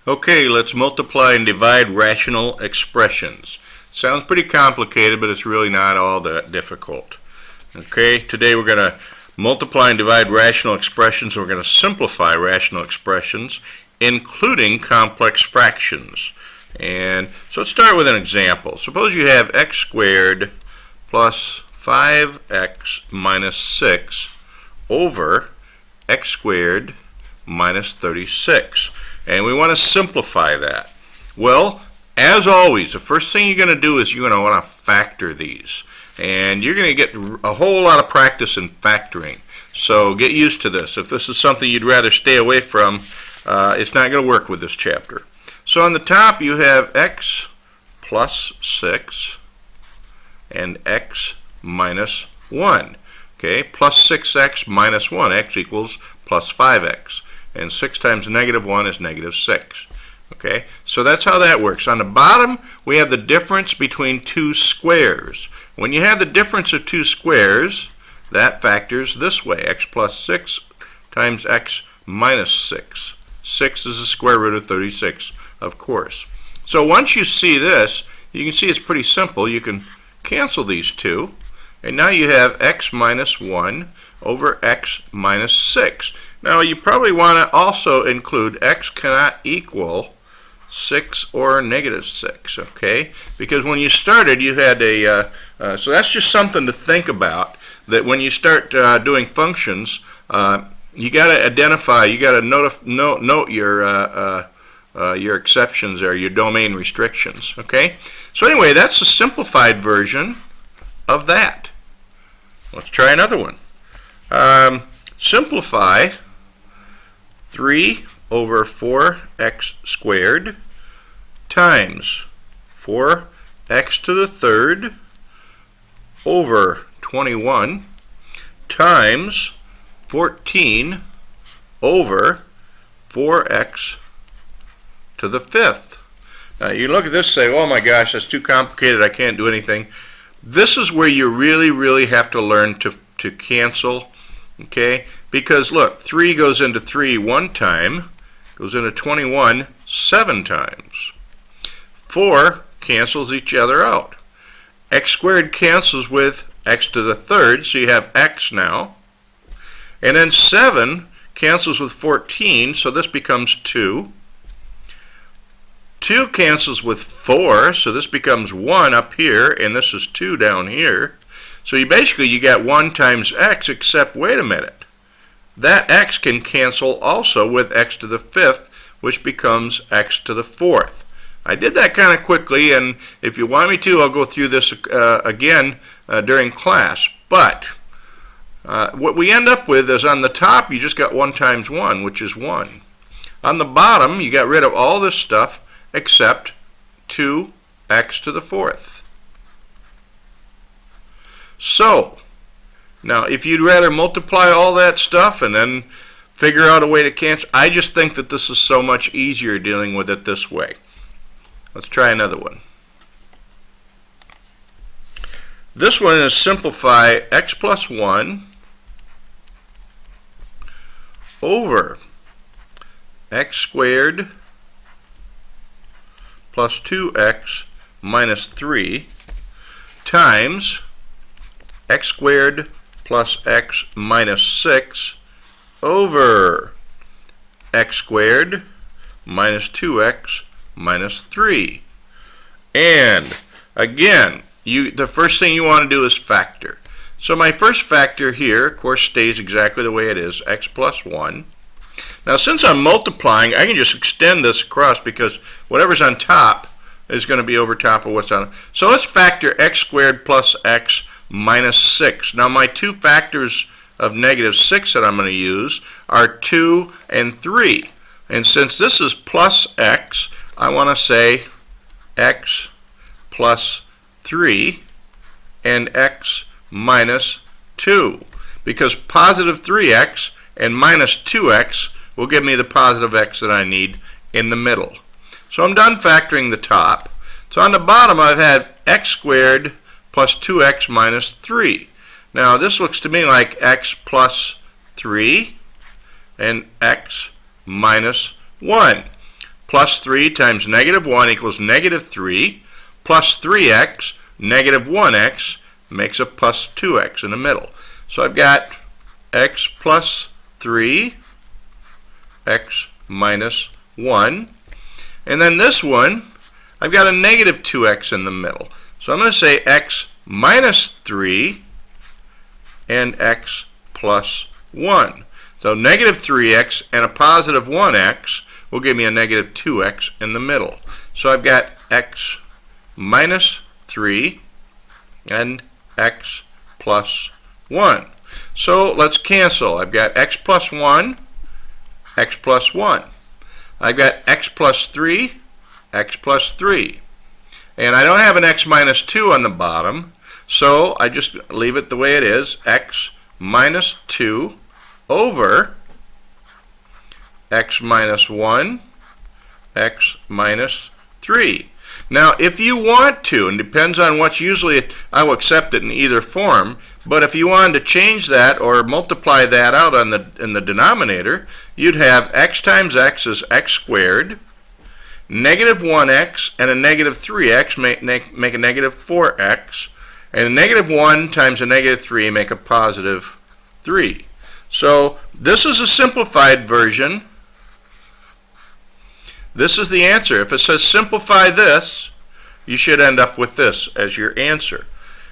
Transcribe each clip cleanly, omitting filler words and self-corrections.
Okay, let's multiply and divide rational expressions. Sounds pretty complicated, but it's really not all that difficult. Okay, today we're going to multiply and divide rational expressions. We're going to simplify rational expressions, including complex fractions. And so let's start with an example. Suppose you have x squared plus 5x minus 6 over x squared minus 36. And we want to simplify that. Well, as always, the first thing you're going to do is you're going to want to factor these. And you're going to get a whole lot of practice in factoring. So get used to this. If this is something you'd rather stay away from, it's not going to work with this chapter. So on the top you have x plus 6 and x minus 1. Okay, plus 6x minus 1, x equals plus 5x. And 6 times negative 1 is negative 6. Okay, so that's how that works. On the bottom, we have the difference between two squares. When you have the difference of two squares, that factors this way. X plus 6 times x minus 6. 6 is the square root of 36, of course. So once you see this, you can see it's pretty simple. You can cancel these two. And now you have x minus 1 over x minus 6. Now you probably want to also include x cannot equal 6 or negative 6, okay? Because when you started you had a, so that's just something to think about, that when you start doing functions, you got to identify, you got to note your exceptions or your domain restrictions, okay? So anyway, that's a simplified version of that. Let's try another one. Simplify 3 over 4x squared times 4x to the third over 21 times 14 over 4x to the fifth. Now you look at this and say, oh my gosh, that's too complicated, I can't do anything. This is where you really have to learn to cancel, okay? Because look, 3 goes into 3 one time, goes into 21 7 times. 4 cancels each other out. X squared cancels with x to the third, so you have x now. And then 7 cancels with 14, so this becomes 2. 2 cancels with 4, so this becomes 1 up here, and this is 2 down here. So you got 1 times x, except wait a minute. That x can cancel also with x to the fifth, which becomes x to the fourth. I did that kind of quickly, and if you want me to, I'll go through this again during class. But what we end up with is on the top, you just got 1 times 1, which is 1. On the bottom, you got rid of all this stuff except 2x to the fourth. So, now if you'd rather multiply all that stuff and then figure out a way to cancel, I just think that this is so much easier dealing with it this way. Let's try another one. This one is simplify x plus 1 over x squared plus 2x minus 3 times x squared plus x minus 6 over x squared minus 2x minus 3. And again, the first thing you want to do is factor. So my first factor here, of course, stays exactly the way it is, x plus 1. Now since I'm multiplying, I can just extend this across because whatever's on top is going to be over top of what's on. So let's factor x squared plus x minus 6. Now my two factors of negative 6 that I'm going to use are 2 and 3. And since this is plus x, I want to say x plus 3 and x minus 2. Because positive 3x and minus 2x will give me the positive x that I need in the middle. So I'm done factoring the top. So on the bottom I've had x squared plus 2x minus 3. Now this looks to me like x plus 3 and x minus 1. plus 3 times negative 1 equals negative 3, plus 3x, negative 1x makes a plus 2x in the middle. So I've got x plus 3, x minus 1. And then this one, I've got a negative 2x in the middle. So I'm going to say x minus 3 and x plus 1. So negative 3x and a positive 1x will give me a negative 2x in the middle. So I've got x minus 3 and x plus 1. So let's cancel. I've got x plus 1, x plus 1. I've got x plus 3, x plus 3. And I don't have an x minus 2 on the bottom, so I just leave it the way it is, x minus 2 over x minus 1, x minus 3. Now, if you want to, and depends on what's usually, I will accept it in either form, but if you wanted to change that or multiply that out on in the denominator, you'd have x times x is x squared, negative 1x and a negative 3x make a negative 4x, and a negative 1 times a negative 3 make a positive 3. So this is a simplified version. This is the answer. If it says simplify this, you should end up with this as your answer.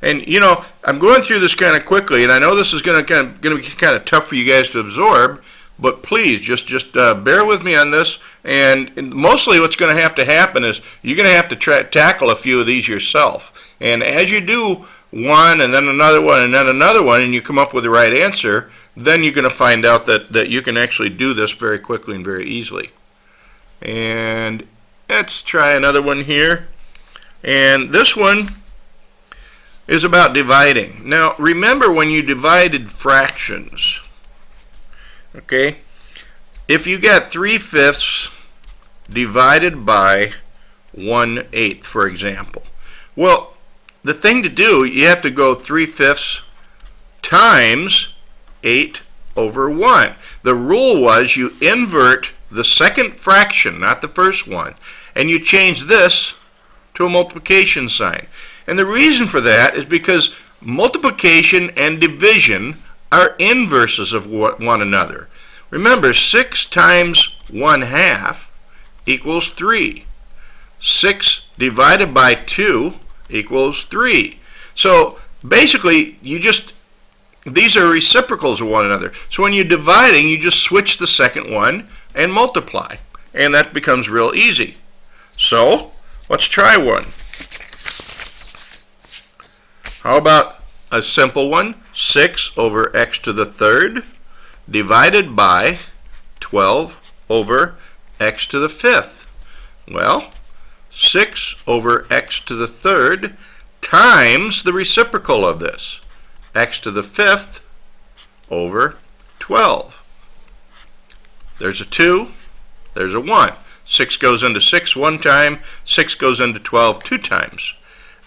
And you know, I'm going through this kind of quickly, and I know this is going to be kind of tough for you guys to absorb, but please just bear with me on this. And mostly what's going to happen is you're going to have to tackle a few of these yourself. And as you do one and then another one and then another one, and you come up with the right answer, then you're going to find out that you can actually do this very quickly and very easily. And let's try another one here. And this one is about dividing. Now, remember when you divided fractions, okay, if you got 3/5 divided by 1/8, for example, well, the thing to do, you have to go 3/5 times 8 over 1. The rule was you invert the second fraction, not the first one, and you change this to a multiplication sign. And the reason for that is because multiplication and division are inverses of one another. Remember, 6 times 1/2 equals 3. 6 divided by 2 equals 3. So basically, these are reciprocals of one another. So when you're dividing, you just switch the second one and multiply. And that becomes real easy. So let's try one. How about a simple one? 6 over x to the third divided by 12 over x to the fifth. Well, 6 over x to the third times the reciprocal of this, x to the fifth over 12. There's a 2, there's a 1. 6 goes into 6 one time, 6 goes into 12 two times.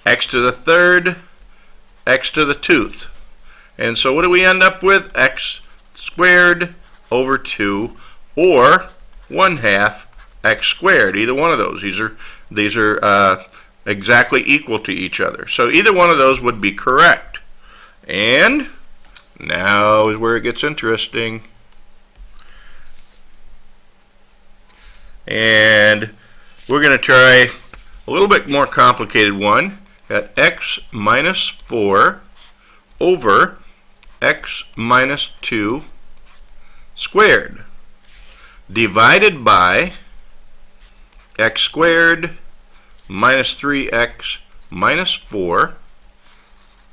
X to the third, x to the 2th. And so what do we end up with? X squared over 2, or 1/2 x squared. Either one of those. These are exactly equal to each other. So either one of those would be correct. And now is where it gets interesting. And we're going to try a little bit more complicated one. Got x minus 4 over x minus 2 squared divided by x squared minus 3x minus 4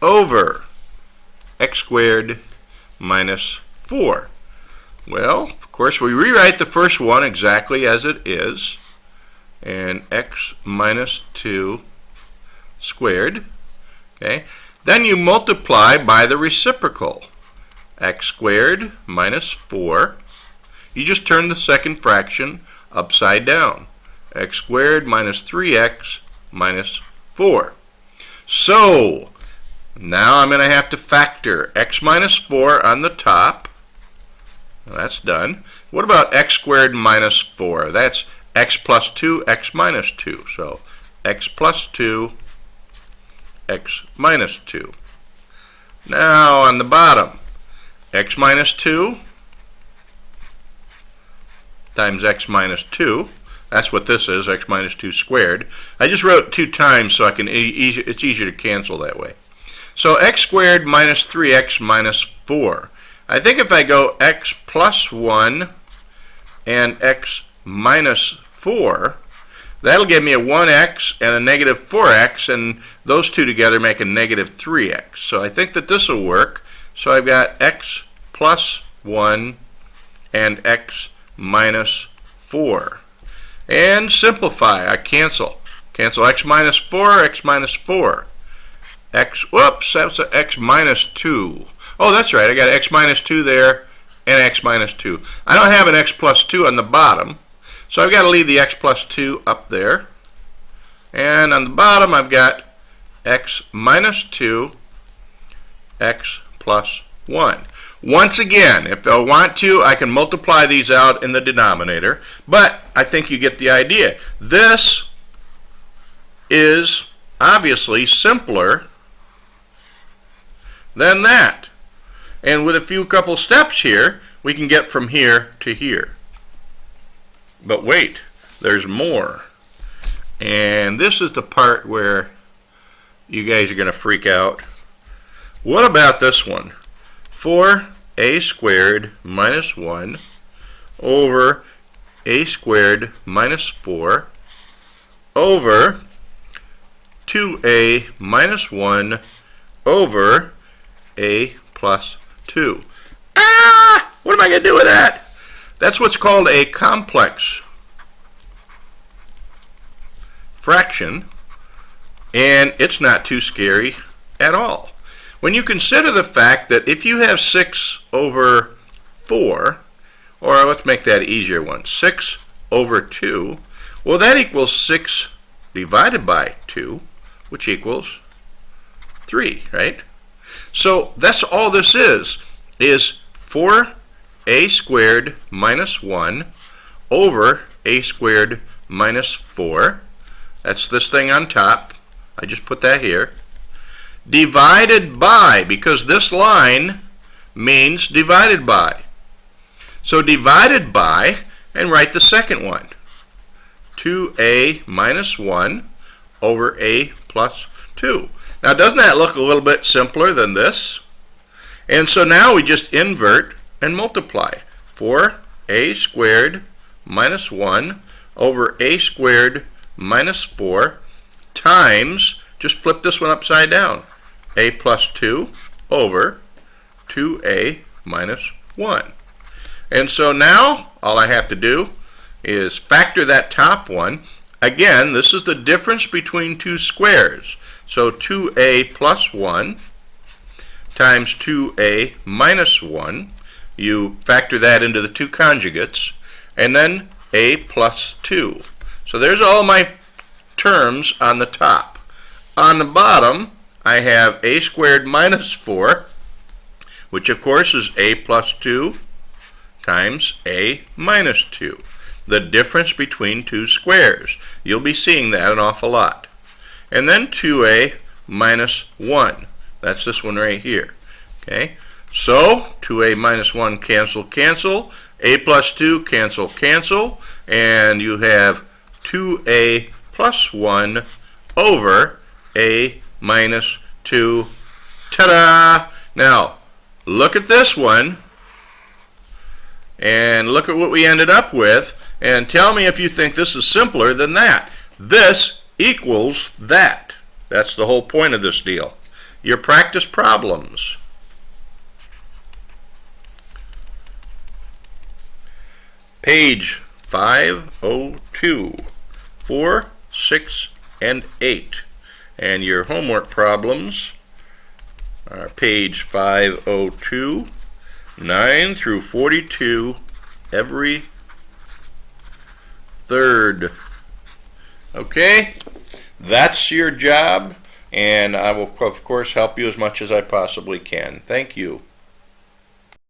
over x squared minus 4. Well, of course, we rewrite the first one exactly as it is, and x minus 2 squared. Okay. Then you multiply by the reciprocal, x squared minus 4. You just turn the second fraction upside down, x squared minus 3x minus 4. So now I'm going to have to factor x minus 4 on the top. That's done. What about x squared minus 4? That's x plus 2, x minus 2. So x plus 2, x minus 2. Now on the bottom, x minus 2 times x minus 2. That's what this is, x minus 2 squared. I just wrote 2 times so I can it's easier to cancel that way. So x squared minus 3x minus 4. I think if I go x plus 1 and x minus 4, that'll give me a 1x and a negative 4x, and those two together make a negative 3x. So I think that this will work. So I've got x plus 1 and x minus 4. And simplify. I cancel. Cancel x minus 4, x minus 4. Whoops, that's an x minus 2. Oh, that's right. I got x minus 2 there and x minus 2. I don't have an x plus 2 on the bottom, so I've got to leave the x plus 2 up there. And on the bottom, I've got x minus 2, x plus 1. Once again, if I want to, I can multiply these out in the denominator, but I think you get the idea. This is obviously simpler than that. And with a couple steps here, we can get from here to here. But wait, there's more. And this is the part where you guys are going to freak out. What about this one? 4a squared minus 1 over a squared minus 4 over 2a minus 1 over a plus 2. What am I going to do with that? That's what's called a complex fraction, and it's not too scary at all. When you consider the fact that if you have 6 over 4, or let's make that easier one, 6 over 2, well, that equals 6 divided by 2, which equals 3, right? So that's all this is 4a squared minus 1 over a squared minus 4. That's this thing on top. I just put that here. Divided by, because this line means divided by. So divided by, and write the second one. 2a minus 1 over a plus 2. Now doesn't that look a little bit simpler than this? And so now we just invert and multiply. 4a squared minus 1 over a squared minus 4 times, just flip this one upside down, a plus 2 over 2a minus 1. And so now all I have to do is factor that top one. Again, this is the difference between two squares. So 2a plus 1 times 2a minus 1. You factor that into the two conjugates, and then a plus 2. So there's all my terms on the top. On the bottom, I have a squared minus 4, which of course is a plus 2 times a minus 2. The difference between two squares. You'll be seeing that an awful lot. And then 2a minus 1. That's this one right here. Okay? So 2a minus 1 cancel, cancel. A plus 2 cancel, cancel. And you have 2a plus 1 over a minus 2. Ta-da! Now, look at this one. And look at what we ended up with. And tell me if you think this is simpler than that. This equals that. That's the whole point of this deal. Your practice problems. Page 502, 4, 6, and 8. And your homework problems are page 502, 9 through 42, every third. Okay? That's your job, and I will, of course, help you as much as I possibly can. Thank you.